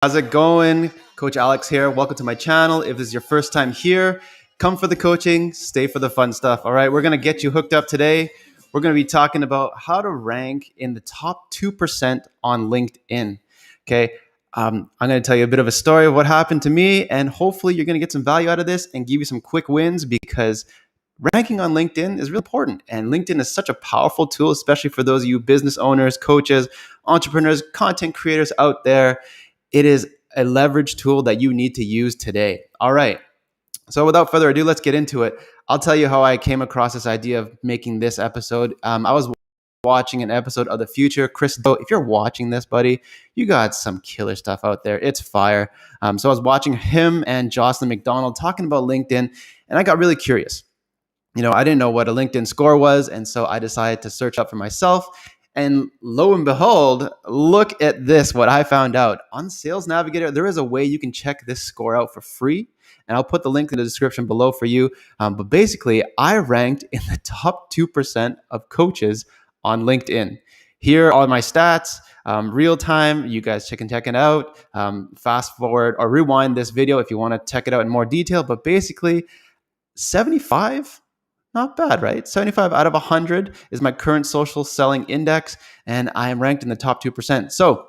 How's it going? Coach Alex here. Welcome to my channel. If this is your first time here, come for the coaching, stay for the fun stuff. All right, we're going to get you hooked up today. We're going to be talking about how to rank in the top 2% on LinkedIn. Okay, I'm going to tell you a bit of a story of what happened to me, and hopefully you're going to get some value out of this and give you some quick wins because ranking on LinkedIn is really important. And LinkedIn is such a powerful tool, especially for those of you business owners, coaches, entrepreneurs, content creators out there. It is a leverage tool that you need to use today. All right. So without further ado, let's get into it. I'll tell you how I came across this idea of making this episode. I was watching an episode of The Future. Chris, if you're watching this, buddy, you got some killer stuff out there. It's fire. So I was watching him and Jocelyn McDonald talking about LinkedIn, and I got really curious. I didn't know what a LinkedIn score was, and so I decided to search up for myself. And lo and behold, look at this, what I found out. On Sales Navigator, there is a way you can check this score out for free. And I'll put the link in the description below for you. But basically, I ranked in the top 2% of coaches on LinkedIn. Here are my stats, real time. You guys check it out. Fast forward or rewind this video if you want to check it out in more detail. But basically, 75. Not bad, right? 75 out of 100 is my current social selling index, and I am ranked in the top 2%. So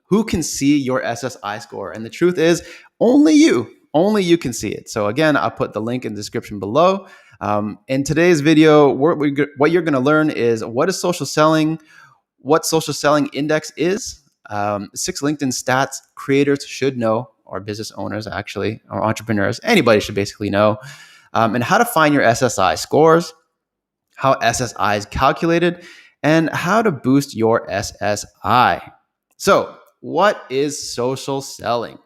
who can see your SSI score? And the truth is, only you can see it. So again, I'll put the link in the description below. In today's video, what you're going to learn is what is social selling, what social selling index is, 6 LinkedIn stats creators should know, or business owners actually, or entrepreneurs, anybody should basically know. And how to find your SSI scores, how SSI is calculated, and how to boost your SSI. So, what is social selling?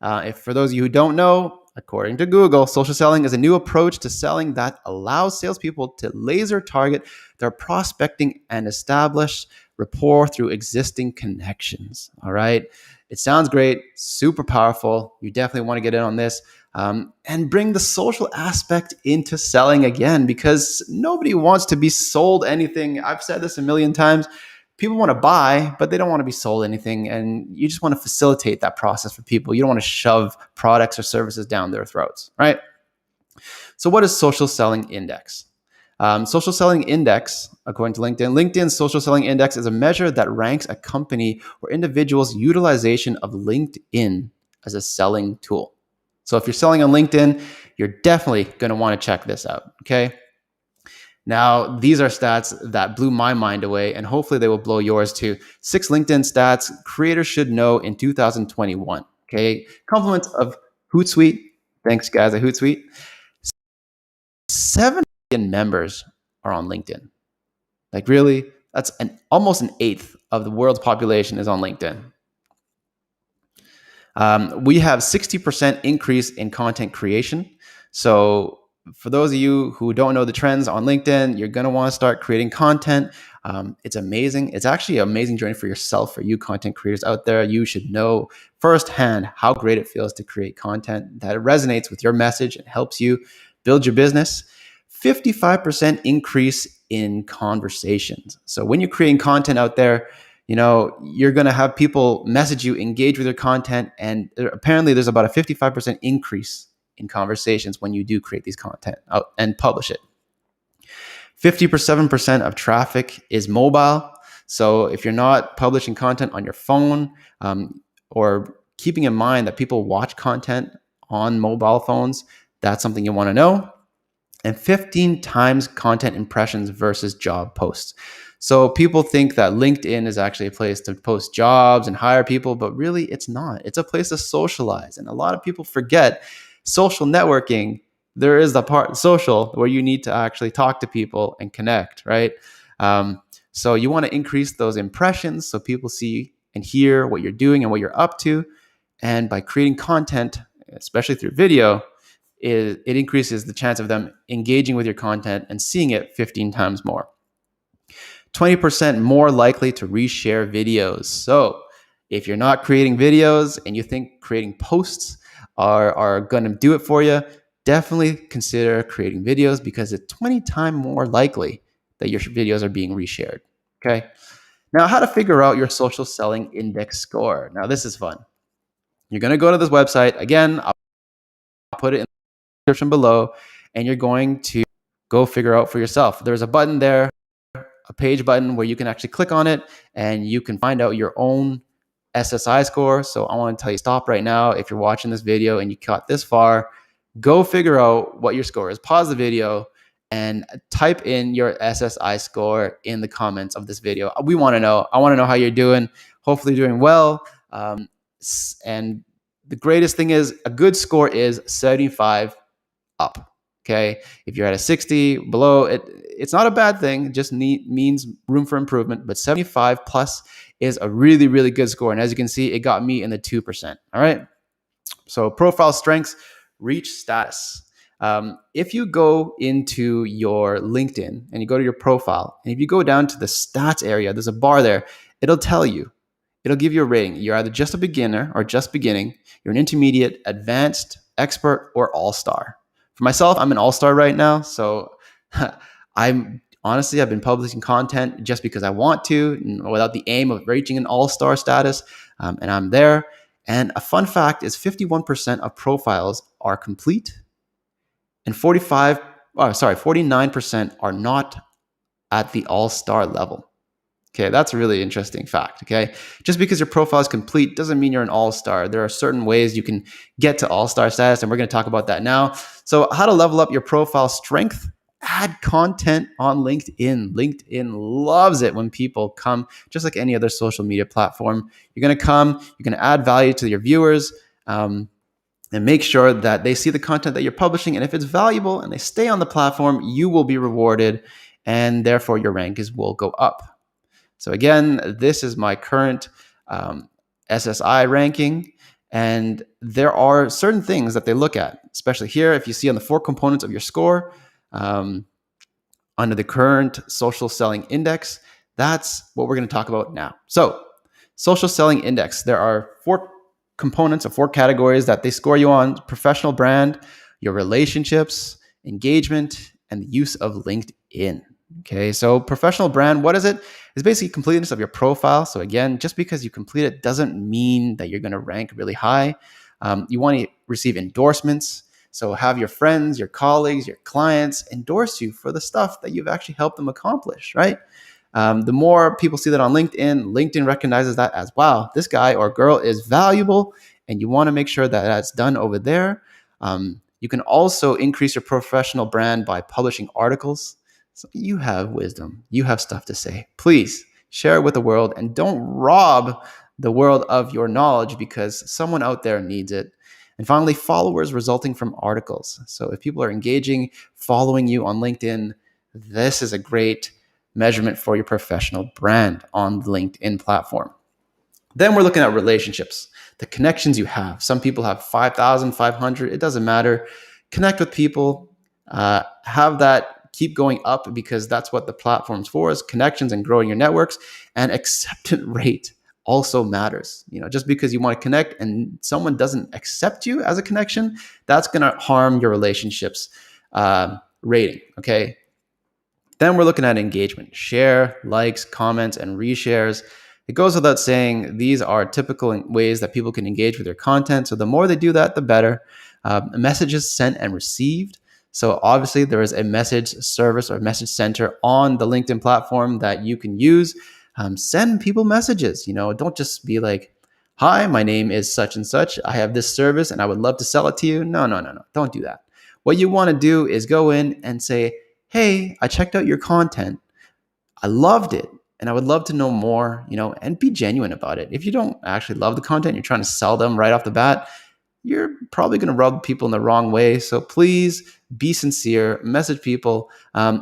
If for those of you who don't know, according to Google, social selling is a new approach to selling that allows salespeople to laser target their prospecting and establish rapport through existing connections. All right. It sounds great, super powerful. You definitely want to get in on this. And bring the social aspect into selling again, because nobody wants to be sold anything. I've said this a million times. People want to buy, but they don't want to be sold anything. And you just want to facilitate that process for people. You don't want to shove products or services down their throats, right? So what is social selling index? Social selling index, according to LinkedIn's social selling index is a measure that ranks a company or individual's utilization of LinkedIn as a selling tool. So if you're selling on LinkedIn, you're definitely going to want to check this out, okay? Now, these are stats that blew my mind away, and hopefully they will blow yours too. 6 LinkedIn stats creators should know in 2021, okay? Compliments of Hootsuite. Thanks, guys, at Hootsuite. 7 million members are on LinkedIn. Like, really? That's almost an eighth of the world's population is on LinkedIn. We have 60% increase in content creation. So for those of you who don't know the trends on LinkedIn, you're going to want to start creating content. It's amazing. It's actually an amazing journey for yourself, for you content creators out there. You should know firsthand how great it feels to create content that resonates with your message and helps you build your business. 55% increase in conversations. So when you're creating content out there, you're going to have people message you, engage with your content. And apparently there's about a 55% increase in conversations when you do create these content out and publish it. 57% of traffic is mobile. So if you're not publishing content on your phone, or keeping in mind that people watch content on mobile phones, that's something you want to know. And 15 times content impressions versus job posts. So people think that LinkedIn is actually a place to post jobs and hire people, but really it's not. It's a place to socialize. And a lot of people forget social networking. There is the part social where you need to actually talk to people and connect, right? So you want to increase those impressions so people see and hear what you're doing and what you're up to. And by creating content, especially through video, it increases the chance of them engaging with your content and seeing it 15 times more. 20% more likely to reshare videos. So if you're not creating videos and you think creating posts are going to do it for you, definitely consider creating videos, because it's 20 times more likely that your videos are being reshared. Okay. Now, how to figure out your social selling index score. Now, this is fun. You're going to go to this website. Again, I'll put it in the description below, and you're going to go figure out for yourself. There's a button there, a page button where you can actually click on it and you can find out your own SSI score. So I want to tell you, stop right now. If you're watching this video and you got this far, go figure out what your score is. Pause the video and type in your SSI score in the comments of this video. We want to know. I want to know how you're doing. Hopefully you're doing well. And the greatest thing is a good score is 75 up. Okay. If you're at a 60 below, it's not a bad thing. It just means room for improvement. But 75 plus is a really, really good score. And as you can see, it got me in the 2%. All right. So profile strengths, reach status. If you go into your LinkedIn and you go to your profile, and if you go down to the stats area, there's a bar there. It'll tell you. It'll give you a rating. You're either just a beginner or just beginning. You're an intermediate, advanced, expert, or all-star. For myself, I'm an all-star right now. So I've been publishing content just because I want to, without the aim of reaching an all-star status. And I'm there. And a fun fact is 51% of profiles are complete and 49% are not at the all-star level. Okay, that's a really interesting fact, okay? Just because your profile is complete doesn't mean you're an all-star. There are certain ways you can get to all-star status, and we're going to talk about that now. So how to level up your profile strength? Add content on LinkedIn. LinkedIn loves it when people come, just like any other social media platform. You're going to come, you're going to add value to your viewers, and make sure that they see the content that you're publishing. And if it's valuable and they stay on the platform, you will be rewarded, and therefore your rankings will go up. So again, this is my current SSI ranking, and there are certain things that they look at, especially here. If you see on the 4 components of your score, under the current social selling index, that's what we're going to talk about now. So social selling index, there are 4 components of 4 categories that they score you on: professional brand, your relationships, engagement, and the use of LinkedIn. Okay, so professional brand, what is it? It's basically completeness of your profile. So again, just because you complete it doesn't mean that you're going to rank really high. You want to receive endorsements. So have your friends, your colleagues, your clients endorse you for the stuff that you've actually helped them accomplish, right? The more people see that on LinkedIn, LinkedIn recognizes that as, wow, this guy or girl is valuable, and you want to make sure that that's done over there. You can also increase your professional brand by publishing articles. So you have wisdom. You have stuff to say. Please share it with the world, and don't rob the world of your knowledge because someone out there needs it. And finally, followers resulting from articles. So if people are engaging, following you on LinkedIn, this is a great measurement for your professional brand on the LinkedIn platform. Then we're looking at relationships, the connections you have. Some people have 5,500. It doesn't matter. Connect with people. Have that keep going up, because that's what the platform's for, is connections and growing your networks. And acceptance rate also matters. Just because you want to connect and someone doesn't accept you as a connection, that's going to harm your relationships rating. Okay. Then we're looking at engagement: share, likes, comments, and reshares. It goes without saying, these are typical ways that people can engage with your content. So the more they do that, the better. Messages sent and received. So obviously there is a message service or message center on the LinkedIn platform that you can use. Send people messages. Don't just be like, hi, my name is such and such. I have this service and I would love to sell it to you. No. Don't do that. What you want to do is go in and say, hey, I checked out your content. I loved it, and I would love to know more, and be genuine about it. If you don't actually love the content, you're trying to sell them right off the bat, you're probably going to rub people in the wrong way. So please be sincere, message people,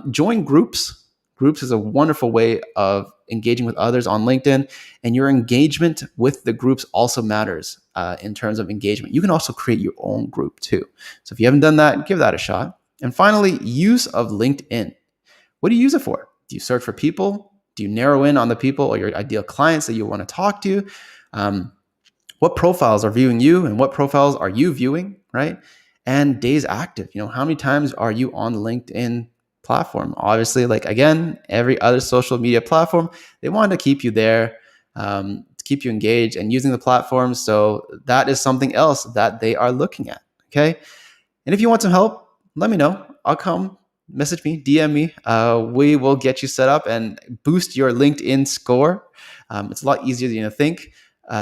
join groups. Groups is a wonderful way of engaging with others on LinkedIn, and your engagement with the groups also matters in terms of engagement. You can also create your own group too. So if you haven't done that, give that a shot. And finally, use of LinkedIn. What do you use it for? Do you search for people? Do you narrow in on the people or your ideal clients that you want to talk to? What profiles are viewing you and what profiles are you viewing, right? And days active. How many times are you on the LinkedIn platform? Obviously, like again, every other social media platform, they want to keep you there to to keep you engaged and using the platform. So that is something else that they are looking at. Okay. And if you want some help, let me know. I'll come message me, DM me. We will get you set up and boost your LinkedIn score. It's a lot easier than you think.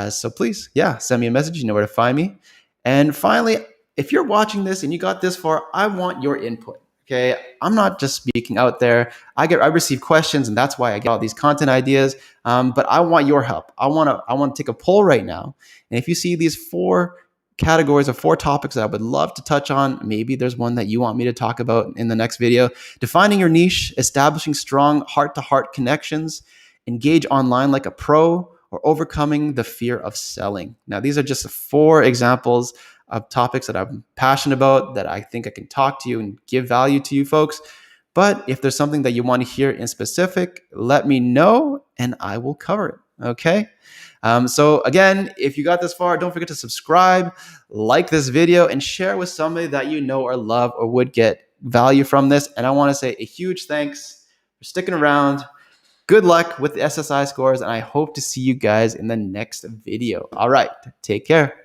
So please, yeah, send me a message. You know where to find me. And finally, if you're watching this and you got this far, I want your input. Okay, I'm not just speaking out there. I receive questions, and that's why I get all these content ideas. But I want your help. I want to take a poll right now. And if you see these 4 categories of 4 topics that I would love to touch on, maybe there's one that you want me to talk about in the next video. Defining your niche, establishing strong heart-to-heart connections, engage online like a pro, or overcoming the fear of selling. Now, these are just 4 examples of topics that I'm passionate about, that I think I can talk to you and give value to you folks. But if there's something that you want to hear in specific, let me know and I will cover it. Okay. So again, if you got this far, don't forget to subscribe, like this video, and share with somebody that you know or love or would get value from this. And I want to say a huge thanks for sticking around. Good luck with the SSI scores, and I hope to see you guys in the next video. All right, take care.